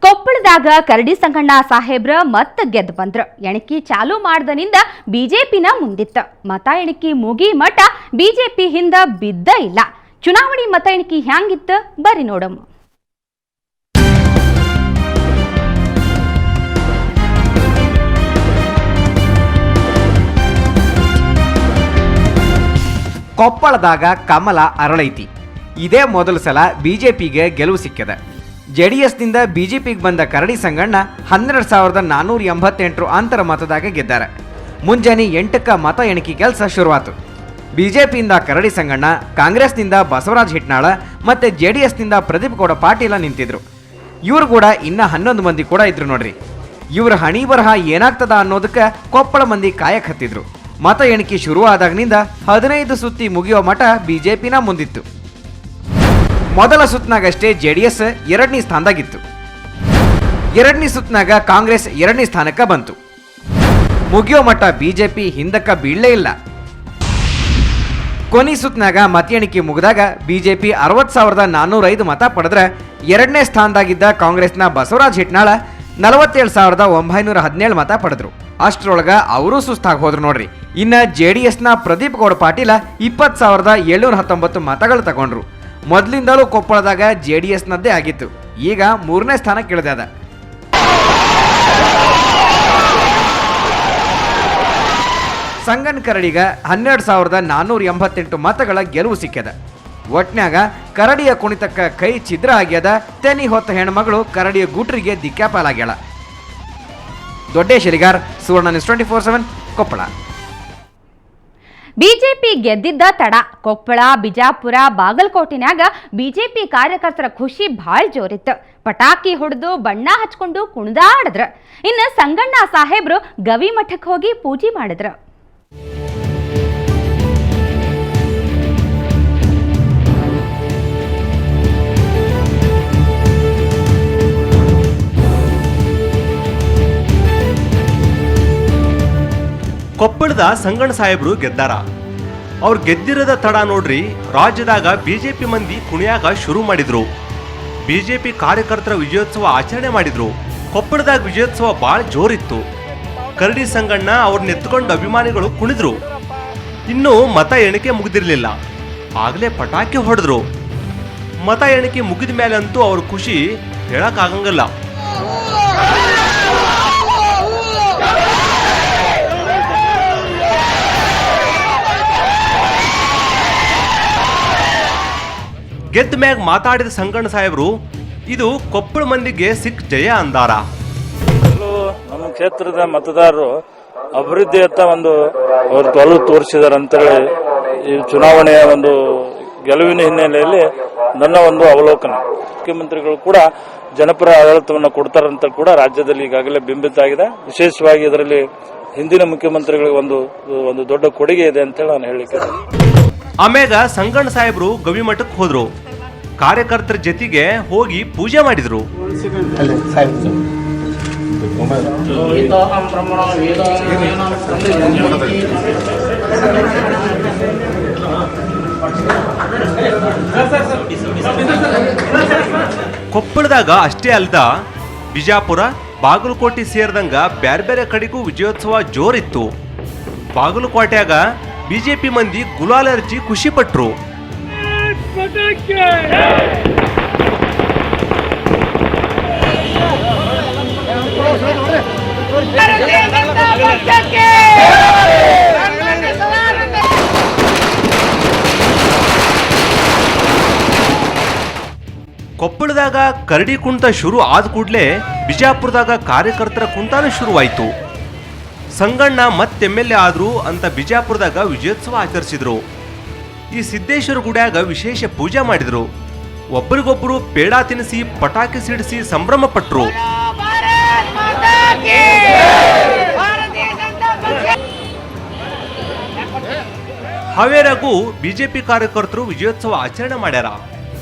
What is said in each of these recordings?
ಕೊಪ್ಪಳದಾಗ ಕರಡಿ ಸಂಗಣ್ಣ ಸಾಹೇಬ್ರ ಮತ್ತ ಗೆದ್ದು ಬಂದ್ರ. ಎಣಿಕೆ ಚಾಲು ಮಾಡ್ದನಿಂದ ಬಿಜೆಪಿನ ಮುಂದಿತ್ತ. ಮತ ಎಣಿಕೆ ಮುಗಿ ಮಠ ಬಿಜೆಪಿ ಹಿಂದ ಬಿದ್ದ ಇಲ್ಲ. ಚುನಾವಣೆ ಮತ ಎಣಿಕೆ ಹ್ಯಾಂಗಿತ್ತ ಬರಿ ನೋಡಮ್ಮ. ಕೊಪ್ಪಳದಾಗ ಕಮಲ ಅರಳೈತಿ. ಇದೇ ಮೊದಲ ಸಲ ಬಿಜೆಪಿಗೆ ಗೆಲುವು ಸಿಕ್ಕಿದೆ. ಜೆಡಿಎಸ್ನಿಂದ ಬಿಜೆಪಿಗೆ ಬಂದ ಕರಡಿ ಸಂಗಣ್ಣ 12,488 ಅಂತರ ಮತದಾಗ ಗೆದ್ದಾರೆ. ಮುಂಜಾನೆ 8ಕ್ಕೆ ಮತ ಎಣಿಕೆ ಕೆಲಸ ಶುರುವಾತು. ಬಿಜೆಪಿಯಿಂದ ಕರಡಿ ಸಂಗಣ್ಣ, ಕಾಂಗ್ರೆಸ್ನಿಂದ ಬಸವರಾಜ ಹಿಟ್ನಾಳ ಮತ್ತು ಜೆಡಿಎಸ್ನಿಂದ ಪ್ರದೀಪ್ ಗೌಡ ಪಾಟೀಲ ನಿಂತಿದ್ರು. ಇವರು ಕೂಡ ಇನ್ನ 11 ಮಂದಿ ಕೂಡ ಇದ್ರು ನೋಡ್ರಿ. ಇವ್ರ ಹಣಿ ಬರಹ ಏನಾಗ್ತದ ಅನ್ನೋದಕ್ಕೆ ಕೊಪ್ಪಳ ಮಂದಿ ಕಾಯಕ್ ಹತ್ತಿದ್ರು. ಮತ ಎಣಿಕೆ ಶುರುವಾದಾಗಿನಿಂದ 15 ಸುತ್ತಿ ಮುಗಿಯೋ ಮಠ ಬಿಜೆಪಿನ ಮುಂದಿತ್ತು. ಮೊದಲ ಸುತ್ತನಾಗಷ್ಟೇ ಜೆಡಿಎಸ್ 2ನೇ ಸ್ಥಾನದಾಗಿತ್ತು. 2ನೇ ಸುತ್ತನಾಗ ಕಾಂಗ್ರೆಸ್ 2ನೇ ಸ್ಥಾನಕ್ಕೆ ಬಂತು. ಮುಗಿಯೋ ಮಠ ಬಿಜೆಪಿ ಹಿಂದಕ್ಕೆ ಬೀಳಲೇ ಇಲ್ಲ. ಕೊನೆ ಸುತ್ತನಾಗ ಮತ ಎಣಿಕೆ ಮುಗಿದಾಗ ಬಿಜೆಪಿ 60,405 ಮತ ಪಡೆದ್ರೆ 2ನೇ ಸ್ಥಾನದಾಗಿದ್ದ ಕಾಂಗ್ರೆಸ್ನ ಬಸವರಾಜ ಹಿಟ್ನಾಳ 47,917 ಮತ ಪಡೆದ್ರು. ಅಷ್ಟರೊಳಗ ಅವರು ಸುಸ್ತಾಗಿ ಹೋದ್ರು ನೋಡ್ರಿ. ಇನ್ನ ಜೆಡಿಎಸ್ನ ಪ್ರದೀಪ್ ಗೌಡ ಪಾಟೀಲ 20,719 ಮತಗಳು ತಗೊಂಡ್ರು. ಮೊದಲಿಂದಲೂ ಕೊಪ್ಪಳದಾಗ ಜೆಡಿಎಸ್ನದ್ದೇ ಆಗಿತ್ತು. ಈಗ 3ನೇ ಸ್ಥಾನಕ್ಕೆ ಇಳಿದ. ಸಂಗನ್ ಕರಡಿಗ 12,488 ಮತಗಳ ಗೆಲುವು ಸಿಕ್ಕ್ಯದ. ಒಟ್ನ್ಯಾಗ ಕರಡಿಯ ಕುಣಿತಕ್ಕ ಕೈ ಛಿದ್ರ ಆಗ್ಯದ. ತೆನಿ ಹೊತ್ತ ಹೆಣ್ಮಗಳು ಕರಡಿಯ ಗುಟ್ರಿಗೆ ದಿಕ್ಕಾಪಾಲಾಗ್ಯಾಳ. ದೊಡ್ಡೇಶ್ ಎಲಿಗಾರ್, ಸುವರ್ಣ ನ್ಯೂಸ್ 24/7 ಕೊಪ್ಪಳ. ಬಿಜೆಪಿ ಗೆದ್ದಿದ್ದ ತಡ. ಕೊಪ್ಪಳ, ಬಿಜಾಪುರ, ಬಾಗಲಕೋಟಿನ್ಯಾಗ ಬಿಜೆಪಿ ಕಾರ್ಯಕರ್ತರ ಖುಷಿ ಭಾಳ ಜೋರಿತ್ತು. ಪಟಾಕಿ ಹೊಡೆದು ಬಣ್ಣ ಹಚ್ಕೊಂಡು ಕುಣಿದಾಡಿದ್ರ. ಇನ್ನು ಸಂಗಣ್ಣ ಸಾಹೇಬ್ರು ಗವಿ ಮಠಕ್ಕೆ ಹೋಗಿ ಪೂಜೆ ಮಾಡಿದ್ರ. ಕೊಪ್ಪಳದ ಸಂಗಣ್ಣ ಸಾಹೇಬ್ರು ಗೆದ್ದಾರ. ಅವ್ರು ಗೆದ್ದಿರದ ತಡ ನೋಡ್ರಿ. ರಾಜ್ಯದಾಗ ಬಿಜೆಪಿ ಮಂದಿ ಕುಣಿಯಾಗ ಶುರು ಮಾಡಿದ್ರು. ಬಿಜೆಪಿ ಕಾರ್ಯಕರ್ತರ ವಿಜಯೋತ್ಸವ ಆಚರಣೆ ಮಾಡಿದ್ರು. ಕೊಪ್ಪಳದಾಗ ವಿಜಯೋತ್ಸವ ಭಾಳ ಜೋರಿತ್ತು. ಕರಡಿ ಸಂಗಣ್ಣ ಅವ್ರನ್ನ ಎತ್ಕೊಂಡು ಅಭಿಮಾನಿಗಳು ಕುಣಿದ್ರು. ಇನ್ನು ಮತ ಎಣಿಕೆ ಮುಗಿದಿರ್ಲಿಲ್ಲ, ಆಗ್ಲೇ ಪಟಾಕಿ ಹೊಡೆದ್ರು. ಮತ ಎಣಿಕೆ ಮುಗಿದ ಮೇಲೆ ಅಂತೂ ಅವ್ರ ಖುಷಿ ಹೇಳಕ್ಕಾಗಂಗಿಲ್ಲ. ಗೆದ್ದ ಮ್ಯಾಗ ಮಾತಾಡಿದ ಸಂಗಣ್ಣ ಸಾಹೇಬ್ರು ಇದು ಕೊಪ್ಪಳ ಮಂದಿಗೆ ಸಿಕ್ಕ ಜಯ ಅಂದಾರ. ನಮ್ಮ ಕ್ಷೇತ್ರದ ಮತದಾರರು ಅಭಿವೃದ್ಧಿಯತ್ತ ಒಂದು ಒಲವು ತೋರಿಸಿದಾರೆ ಅಂತೇಳಿ ಈ ಚುನಾವಣೆಯ ಒಂದು ಗೆಲುವಿನ ಹಿನ್ನೆಲೆಯಲ್ಲಿ ನನ್ನ ಒಂದು ಅವಲೋಕನ. ಮುಖ್ಯಮಂತ್ರಿಗಳು ಕೂಡ ಜನಪರ ಆಡಳಿತವನ್ನು ಕೊಡ್ತಾರಂತ ಕೂಡ ರಾಜ್ಯದಲ್ಲಿ ಈಗಾಗಲೇ ಬಿಂಬಿತ ಆಗಿದೆ. ವಿಶೇಷವಾಗಿ ಇದರಲ್ಲಿ ಹಿಂದಿನ ಮುಖ್ಯಮಂತ್ರಿಗಳಿಗೆ ಒಂದು ದೊಡ್ಡ ಕೊಡುಗೆ ಇದೆ ಅಂತೇಳಿ ನಾನು ಹೇಳಿಕೆ. ಆಮ್ಯಾಗ ಸಂಗಣ್ಣ ಸಾಹೇಬ್ರು ಗವಿ ಮಠಕ್ಕೆ ಹೋದ್ರು. ಕಾರ್ಯಕರ್ತರ ಜೊತೆಗೆ ಹೋಗಿ ಪೂಜೆ ಮಾಡಿದ್ರು. ಕೊಪ್ಪಳದಾಗ ಅಷ್ಟೇ ಅಲ್ದ ಬಿಜಾಪುರ, ಬಾಗಲಕೋಟೆ ಸೇರಿದಂಗ ಬ್ಯಾರೆ ಬೇರೆ ಕಡೆಗೂ ವಿಜಯೋತ್ಸವ ಜೋರಿತ್ತು. ಬಾಗಲಕೋಟ್ಯಾಗ ಬಿಜೆಪಿ ಮಂದಿ ಗುಲಾಲ್ ಅರ್ಜಿ ಖುಷಿ ಪಟ್ರು. ಕೊಪ್ಪಳದಾಗ ಕರಡಿ ಕುಣಿತ ಶುರು ಆದ ಕೂಡಲೇ ಬಿಜಾಪುರದಾಗ ಕಾರ್ಯಕರ್ತರ ಕುಣಿತಾನು ಶುರುವಾಯಿತು. ಸಂಗಣ್ಣ ಮತ್ತೆ MLA ಆದ್ರು ಅಂತ ಬಿಜಾಪುರದಾಗ ವಿಜಯೋತ್ಸವ ಆಚರಿಸಿದ್ರು. ಈ ಸಿದ್ದೇಶ್ವರ ಗುಡ್ಯಾಗ ವಿಶೇಷ ಪೂಜೆ ಮಾಡಿದ್ರು. ಒಬ್ಬರಿಗೊಬ್ಬರು ಪೇಡ ತಿನ್ನಿಸಿ ಪಟಾಕಿ ಸಿಡಿಸಿ ಸಂಭ್ರಮ ಪಟ್ರು. ಹಾವೇರಿಯಾಗೂ ಬಿಜೆಪಿ ಕಾರ್ಯಕರ್ತರು ವಿಜಯೋತ್ಸವ ಆಚರಣೆ ಮಾಡ್ಯಾರ.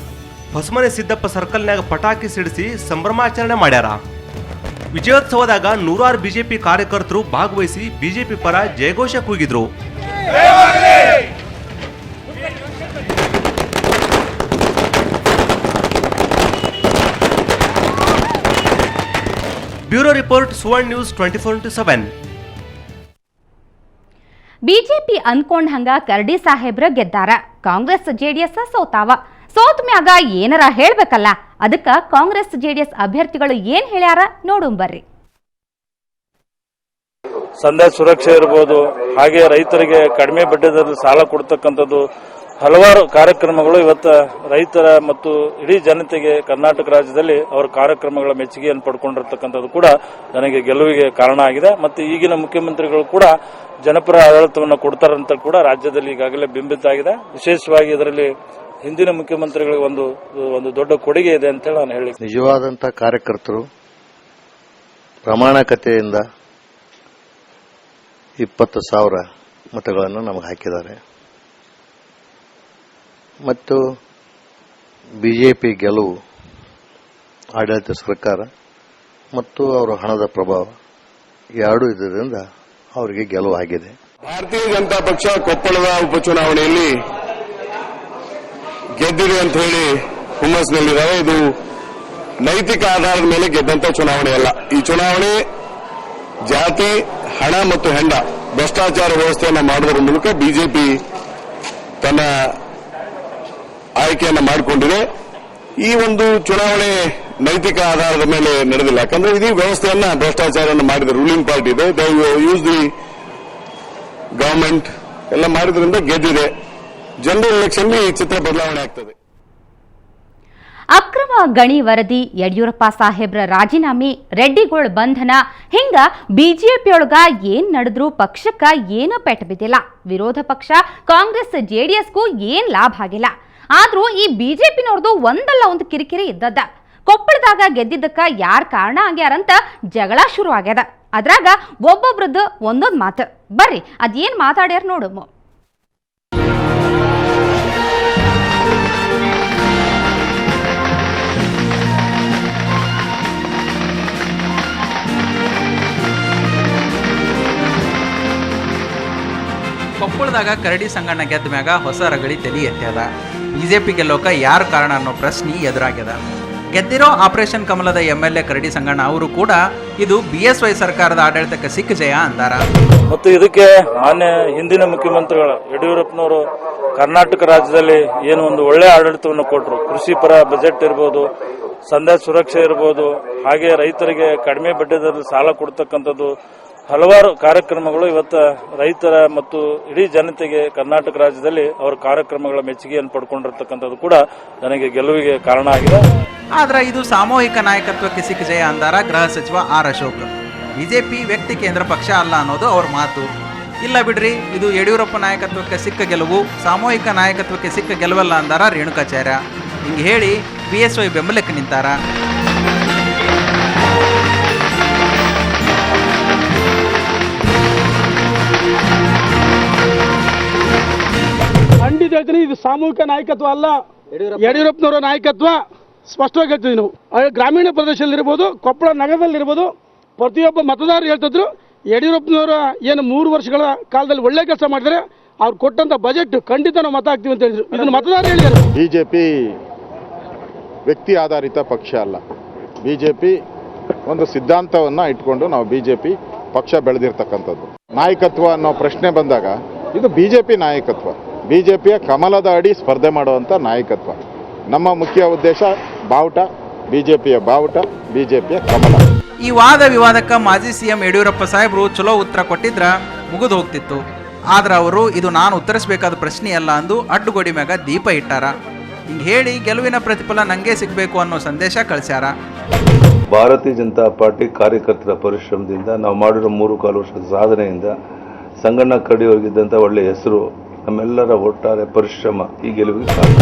ಹೊಸಮನೆ ಸಿದ್ದಪ್ಪ ಸರ್ಕಲ್ನಾಗ ಪಟಾಕಿ ಸಿಡಿಸಿ ಸಂಭ್ರಮಾಚರಣೆ ಮಾಡ್ಯಾರ. ವಿಜಯೋತ್ಸವದಾಗ 100 ಬಿಜೆಪಿ ಕಾರ್ಯಕರ್ತರು ಭಾಗವಹಿಸಿ ಬಿಜೆಪಿ ಪರ ಜಯಘೋಷ ಕೂಗಿದ್ರು. ಬ್ಯೂರೋ ರಿಪೋರ್ಟ್ ಸುವರ್ಣ ನ್ಯೂಸ್ 24/7. ಬಿಜೆಪಿ ಅನ್ಕೊಂಡ್ ಹಂಗ ಕರಡಿ ಸಾಹೇಬ್ರ ಗೆದ್ದಾರ. ಕಾಂಗ್ರೆಸ್ ಜೆಡಿಎಸ್ ಸೋತಾವ. ಸೋತ್ ಮ್ಯಾಗ ಏನರ ಹೇಳ್ಬೇಕಲ್ಲ, ಅದಕ್ಕ ಕಾಂಗ್ರೆಸ್ ಜೆಡಿಎಸ್ ಅಭ್ಯರ್ಥಿಗಳು ಏನ್ ಹೇಳ್ಯಾರ ನೋಡುಂಬರ್ರಿ. ಸಂಧ್ಯಾ ಸುರಕ್ಷೆ ಇರಬಹುದು, ಹಾಗೆ ರೈತರಿಗೆ ಕಡಿಮೆ ಬಡ್ಡಿದಲ್ಲಿ ಸಾಲ ಕೊಡ್ತಕ್ಕಂಥದ್ದು, ಹಲವಾರು ಕಾರ್ಯಕ್ರಮಗಳು ಇವತ್ತು ರೈತರ ಮತ್ತು ಇಡೀ ಜನತೆಗೆ ಕರ್ನಾಟಕ ರಾಜ್ಯದಲ್ಲಿ ಅವರ ಕಾರ್ಯಕ್ರಮಗಳ ಮೆಚ್ಚುಗೆಯನ್ನು ಪಡ್ಕೊಂಡಿರ್ತಕ್ಕಂಥದ್ದು ಕೂಡ ನನಗೆ ಗೆಲುವಿಗೆ ಕಾರಣ ಆಗಿದೆ. ಮತ್ತು ಈಗಿನ ಮುಖ್ಯಮಂತ್ರಿಗಳು ಕೂಡ ಜನಪರ ಆಡಳಿತವನ್ನು ಕೊಡ್ತಾರಂತ ಕೂಡ ರಾಜ್ಯದಲ್ಲಿ ಈಗಾಗಲೇ ಬಿಂಬಿತ ಆಗಿದೆ. ವಿಶೇಷವಾಗಿ ಇದರಲ್ಲಿ ಹಿಂದಿನ ಮುಖ್ಯಮಂತ್ರಿಗಳಿಗೆ ಒಂದು ದೊಡ್ಡ ಕೊಡುಗೆ ಇದೆ ಅಂತ ಹೇಳಿ ನಾನು ಹೇಳಿ. ನಿಜವಾದಂತಹ ಕಾರ್ಯಕರ್ತರು ಪ್ರಾಮಾಣಿಕತೆಯಿಂದ 20,000 ಮತಗಳನ್ನು ನಮಗೆ ಹಾಕಿದ್ದಾರೆ ಮತ್ತು ಬಿಜೆಪಿ ಗೆಲುವು ಆಡಳಿತ ಸರ್ಕಾರ ಮತ್ತು ಅವರ ಹಣದ ಪ್ರಭಾವ ಎರಡೂ ಇದರಿಂದ ಅವರಿಗೆ ಗೆಲುವು ಆಗಿದೆ. ಭಾರತೀಯ ಜನತಾ ಪಕ್ಷ ಕೊಪ್ಪಳದ ಉಪಚುನಾವಣೆಯಲ್ಲಿ ಗೆದ್ದಿದೆ ಅಂತ ಹೇಳಿ ಹುಮ್ಮಸ್ನಲ್ಲಿದ್ದಾರೆ. ಇದು ನೈತಿಕ ಆಧಾರದ ಮೇಲೆ ಗೆದ್ದಂತ ಚುನಾವಣೆ ಅಲ್ಲ. ಈ ಚುನಾವಣೆ ಜಾತಿ, ಹಣ ಮತ್ತು ಹೆಂಡ ಭ್ರಷ್ಟಾಚಾರ ವ್ಯವಸ್ಥೆಯನ್ನು ಮಾಡುವುದರ ಮೂಲಕ ಬಿಜೆಪಿ ತನ್ನ ಆಯ್ಕೆಯನ್ನು ಮಾಡಿಕೊಂಡಿದೆ. ಈ ಒಂದು ಚುನಾವಣೆ ನೈತಿಕ ಆಧಾರದ ಮೇಲೆ ನಡೆದಿಲ್ಲ. ಯಾಕಂದ್ರೆ ಇಡೀ ವ್ಯವಸ್ಥೆಯನ್ನ ಭ್ರಷ್ಟಾಚಾರವನ್ನು ಮಾಡಿದ ರೂಲಿಂಗ್ ಪಾರ್ಟಿ ಇದೆ. ಯೂಸ್ ದಿ ಗವರ್ಮೆಂಟ್ ಎಲ್ಲ ಮಾಡಿದ್ರಿಂದ ಗೆದ್ದಿದೆ. ಜನರಲ್ ಎಲೆಕ್ಷನ್ ಈ ಚಿತ್ರ ಬದಲಾವಣೆ ಆಗ್ತದೆ. ಅಕ್ರಮ ಗಣಿ ವರದಿ, ಯಡಿಯೂರಪ್ಪ ಸಾಹೇಬ್ರ ರಾಜೀನಾಮೆ, ರೆಡ್ಡಿಗೋಳ್ ಬಂಧನ, ಹಿಂಗ ಬಿಜೆಪಿಯೊಳಗ ಏನ್ ನಡೆದ್ರೂ ಪಕ್ಷಕ್ಕ ಏನು ಪೆಟ್ಟು ಬಿದ್ದಿಲ್ಲ. ವಿರೋಧ ಪಕ್ಷ ಕಾಂಗ್ರೆಸ್ ಜೆಡಿಎಸ್ಗೂ ಏನ್ ಲಾಭ ಆಗಿಲ್ಲ. ಆದ್ರೂ ಈ ಬಿಜೆಪಿನವ್ರದು ಒಂದಲ್ಲ ಒಂದು ಕಿರಿಕಿರಿ ಇದ್ದದ್ದ. ಕೊಪ್ಪಳದಾಗ ಗೆದ್ದಿದ್ದಕ್ಕ ಯಾರ್ ಕಾರಣ ಆಗ್ಯಾರಂತ ಜಗಳ ಶುರು ಆಗ್ಯದ. ಅದ್ರಾಗ ಒಬ್ಬೊಬ್ರದ್ದು ಒಂದೊಂದು ಮಾತು. ಬರ್ರಿ ಅದೇನ್ ಮಾತಾಡ್ಯಾರ ನೋಡುಮ. ಕೊಪ್ಪಳದಾಗ ಕರಡಿ ಸಂಗಣ್ಣ ಗೆದ್ದ ಮ್ಯಾಗ ಹೊಸ ರಗಳಿ ತಲಿ ಎತ್ತ್ಯದ. ಬಿಜೆಪಿ ಗೆಲ್ಲೋಕ ಯಾರು ಕಾರಣ ಅನ್ನೋ ಪ್ರಶ್ನೆ ಎದುರಾಗ್ಯದ. ಗೆದ್ದಿರೋ ಆಪರೇಷನ್ ಕಮಲದ MLA ಕರಡಿ ಸಂಗಣ್ಣ ಅವರು ಕೂಡ ಇದು BSY ಸರ್ಕಾರದ ಆಡಳಿತಕ್ಕೆ ಸಿಕ್ಕ ಜಯ ಅಂದಾರ. ಮತ್ತು ಇದಕ್ಕೆ ಮಾನ್ಯ ಹಿಂದಿನ ಮುಖ್ಯಮಂತ್ರಿಗಳು ಯಡಿಯೂರಪ್ಪನವರು ಕರ್ನಾಟಕ ರಾಜ್ಯದಲ್ಲಿ ಏನು ಒಂದು ಒಳ್ಳೆ ಆಡಳಿತವನ್ನು ಕೊಟ್ಟರು. ಕೃಷಿ ಪರ ಬಜೆಟ್ ಇರಬಹುದು, ಸಂಧ್ಯಾ ಸುರಕ್ಷೆ ಇರಬಹುದು, ಹಾಗೆ ರೈತರಿಗೆ ಕಡಿಮೆ ಬಡ್ಡಿದಲ್ಲಿ ಸಾಲ ಕೊಡ್ತಕ್ಕಂಥದ್ದು, ಹಲವಾರು ಕಾರ್ಯಕ್ರಮಗಳು ಇವತ್ತು ರೈತರ ಮತ್ತು ಇಡೀ ಜನತೆಗೆ ಕರ್ನಾಟಕ ರಾಜ್ಯದಲ್ಲಿ ಅವರ ಕಾರ್ಯಕ್ರಮಗಳ ಮೆಚ್ಚುಗೆಯನ್ನು ಪಡ್ಕೊಂಡಿರ್ತಕ್ಕಂಥದ್ದು ಕೂಡ ನನಗೆ ಗೆಲುವಿಗೆ ಕಾರಣ ಆಗಿದೆ. ಆದ್ರೆ ಇದು ಸಾಮೂಹಿಕ ನಾಯಕತ್ವಕ್ಕೆ ಸಿಕ್ಕ ಜಯ ಅಂದಾರ ಗೃಹ ಸಚಿವ R. ಅಶೋಕ್. ಬಿಜೆಪಿ ವ್ಯಕ್ತಿ ಕೇಂದ್ರ ಪಕ್ಷ ಅಲ್ಲ ಅನ್ನೋದು ಅವ್ರ ಮಾತು. ಇಲ್ಲ ಬಿಡ್ರಿ, ಇದು ಯಡಿಯೂರಪ್ಪ ನಾಯಕತ್ವಕ್ಕೆ ಸಿಕ್ಕ ಗೆಲುವು, ಸಾಮೂಹಿಕ ನಾಯಕತ್ವಕ್ಕೆ ಸಿಕ್ಕ ಗೆಲುವಲ್ಲ ಅಂದಾರ ರೇಣುಕಾಚಾರ್ಯ. ಹಿಂಗೆ ಹೇಳಿ BSY ಬೆಂಬಲಕ್ಕೆ ನಿಂತಾರ. ಖಂಡಿತ ಹೇಳ್ತೀನಿ, ಇದು ಸಾಮೂಹಿಕ ನಾಯಕತ್ವ ಅಲ್ಲ, ಯಡಿಯೂರಪ್ಪನವರ ನಾಯಕತ್ವ. ಸ್ಪಷ್ಟವಾಗಿ ಹೇಳ್ತೀವಿ. ನಾವು ಗ್ರಾಮೀಣ ಪ್ರದೇಶದಲ್ಲಿರ್ಬೋದು, ಕೊಪ್ಪಳ ನಗರದಲ್ಲಿರ್ಬೋದು, ಪ್ರತಿಯೊಬ್ಬ ಮತದಾರರು ಹೇಳ್ತಿದ್ರು ಯಡಿಯೂರಪ್ಪನವರ ಏನು 3 ವರ್ಷಗಳ ಕಾಲದಲ್ಲಿ ಒಳ್ಳೆ ಕೆಲಸ ಮಾಡಿದರೆ ಅವ್ರು ಕೊಟ್ಟಂತ ಬಜೆಟ್ ಖಂಡಿತ ನಾವು ಮತ ಹಾಕ್ತೀವಿ ಅಂತ ಹೇಳಿದ್ರು. ಇದನ್ನು ಮತದಾರರು ಹೇಳಿದ್ದಾರೆ. ಬಿಜೆಪಿ ವ್ಯಕ್ತಿ ಆಧಾರಿತ ಪಕ್ಷ ಅಲ್ಲ. ಬಿಜೆಪಿ ಒಂದು ಸಿದ್ಧಾಂತವನ್ನು ಇಟ್ಕೊಂಡು ನಾವು ಬಿಜೆಪಿ ಪಕ್ಷ ಬೆಳೆದಿರ್ತಕ್ಕಂಥದ್ದು. ನಾಯಕತ್ವ ಅನ್ನೋ ಪ್ರಶ್ನೆ ಬಂದಾಗ ಇದು ಬಿಜೆಪಿ ನಾಯಕತ್ವ, ಬಿಜೆಪಿಯ ಕಮಲದ ಅಡಿ ಸ್ಪರ್ಧೆ ಮಾಡುವಂಥ ನಾಯಕತ್ವ. ನಮ್ಮ ಮುಖ್ಯ ಉದ್ದೇಶ ಬಾವುಟ, ಬಿಜೆಪಿಯ ಬಾವುಟ, ಬಿಜೆಪಿಯ ಕಮಲ. ಈ ವಾದ ವಿವಾದಕ್ಕೆ ಮಾಜಿ CM ಯಡಿಯೂರಪ್ಪ ಸಾಹೇಬರು ಚಲೋ ಉತ್ತರ ಕೊಟ್ಟಿದ್ರ ಮುಗಿದು ಹೋಗ್ತಿತ್ತು. ಆದ್ರೆ ಅವರು ಇದು ನಾನು ಉತ್ತರಿಸಬೇಕಾದ ಪ್ರಶ್ನೆ ಅಲ್ಲ ಅಂದು ಅಡ್ಡುಗೋಡಿ ಮ್ಯಾಗ ದೀಪ ಇಟ್ಟಾರ. ಹಿಂಗೆ ಹೇಳಿ ಗೆಲುವಿನ ಪ್ರತಿಫಲ ನಂಗೆ ಸಿಗಬೇಕು ಅನ್ನೋ ಸಂದೇಶ ಕಳಿಸ್ಯಾರ. ಭಾರತೀಯ ಜನತಾ ಪಾರ್ಟಿ ಕಾರ್ಯಕರ್ತರ ಪರಿಶ್ರಮದಿಂದ ನಾವು ಮಾಡಿರೋ 3.25 ವರ್ಷದ ಸಾಧನೆಯಿಂದ ಸಂಗಣ್ಣ ಕರಡಿ ಅವರಿಗಿದ್ದಂಥ ಒಳ್ಳೆಯ ಹೆಸರು, ನಮ್ಮೆಲ್ಲರ ಒಟ್ಟಾರೆ ಪರಿಶ್ರಮ ಈ ಗೆಲುವಿಗೆ ಕಾರಣ.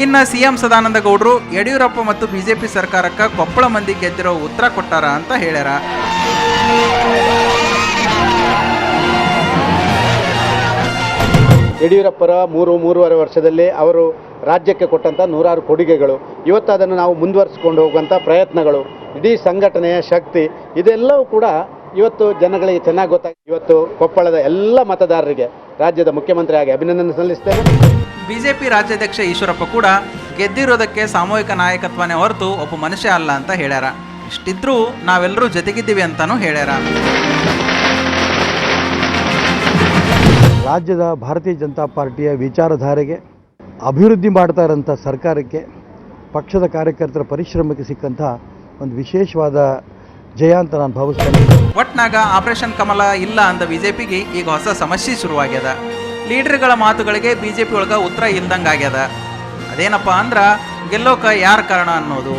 ಇನ್ನು CM ಸದಾನಂದ ಗೌಡರು ಯಡಿಯೂರಪ್ಪ ಮತ್ತು ಬಿಜೆಪಿ ಸರ್ಕಾರಕ್ಕೆ ಕೊಪ್ಪಳ ಮಂದಿ ಗೆದ್ದಿರೋ ಉತ್ತರ ಕೊಟ್ಟಾರ ಅಂತ ಹೇಳ್ಯಾರ. ಯಡಿಯೂರಪ್ಪರ 3.5 ವರ್ಷದಲ್ಲಿ ಅವರು ರಾಜ್ಯಕ್ಕೆ ಕೊಟ್ಟಂಥ 100 ಕೊಡುಗೆಗಳು, ಇವತ್ತು ಅದನ್ನು ನಾವು ಮುಂದುವರಿಸಿಕೊಂಡು ಹೋಗುವಂಥ ಪ್ರಯತ್ನಗಳು, ಇಡೀ ಸಂಘಟನೆಯ ಶಕ್ತಿ, ಇದೆಲ್ಲವೂ ಕೂಡ ಇವತ್ತು ಜನಗಳಿಗೆ ಚೆನ್ನಾಗಿ ಗೊತ್ತಾಗಿದೆ. ಇವತ್ತು ಕೊಪ್ಪಳದ ಎಲ್ಲ ಮತದಾರರಿಗೆ ರಾಜ್ಯದ ಮುಖ್ಯಮಂತ್ರಿಯಾಗಿ ಅಭಿನಂದನೆ ಸಲ್ಲಿಸ್ತೇನೆ. ಬಿಜೆಪಿ ರಾಜ್ಯಾಧ್ಯಕ್ಷ ಈಶ್ವರಪ್ಪ ಕೂಡ ಗೆದ್ದಿರೋದಕ್ಕೆ ಸಾಮೂಹಿಕ ನಾಯಕತ್ವನೇ ಹೊರತು ಒಬ್ಬ ಮನುಷ್ಯ ಅಲ್ಲ ಅಂತ ಹೇಳ್ಯಾರ. ಇಷ್ಟಿದ್ರೂ ನಾವೆಲ್ಲರೂ ಜೊತೆಗಿದ್ದೀವಿ ಅಂತಾನೂ ಹೇಳ್ಯಾರ. ರಾಜ್ಯದ ಭಾರತೀಯ ಜನತಾ ಪಾರ್ಟಿಯ ವಿಚಾರಧಾರೆಗೆ ಅಭಿವೃದ್ಧಿ ಮಾಡ್ತಾ ಇರೋಂಥ ಸರ್ಕಾರಕ್ಕೆ ಪಕ್ಷದ ಕಾರ್ಯಕರ್ತರ ಪರಿಶ್ರಮಕ್ಕೆ ಸಿಕ್ಕಂಥ ಒಂದು ವಿಶೇಷವಾದ ಜಯ ಅಂತ ನಾನು ಭಾವಿಸ್ತೇನೆ. ಒಟ್ನಾಗ ಆಪರೇಷನ್ ಕಮಲ ಇಲ್ಲ ಅಂದ ಬಿಜೆಪಿಗೆ ಈಗ ಹೊಸ ಸಮಸ್ಯೆ ಶುರುವಾಗ್ಯದ. ಲೀಡರ್ಗಳ ಮಾತುಗಳಿಗೆ ಬಿಜೆಪಿ ಒಳಗೆ ಉತ್ತರ ಇಲ್ದಂಗಾಗ್ಯದ. ಅದೇನಪ್ಪ ಅಂದ್ರೆ ಗೆಲ್ಲೋಕ ಯಾರ ಕಾರಣ ಅನ್ನೋದು.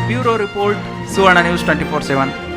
ಬ್ಯೂರೋ ರಿಪೋರ್ಟ್, ಸುವರ್ಣ ನ್ಯೂಸ್ 24/7.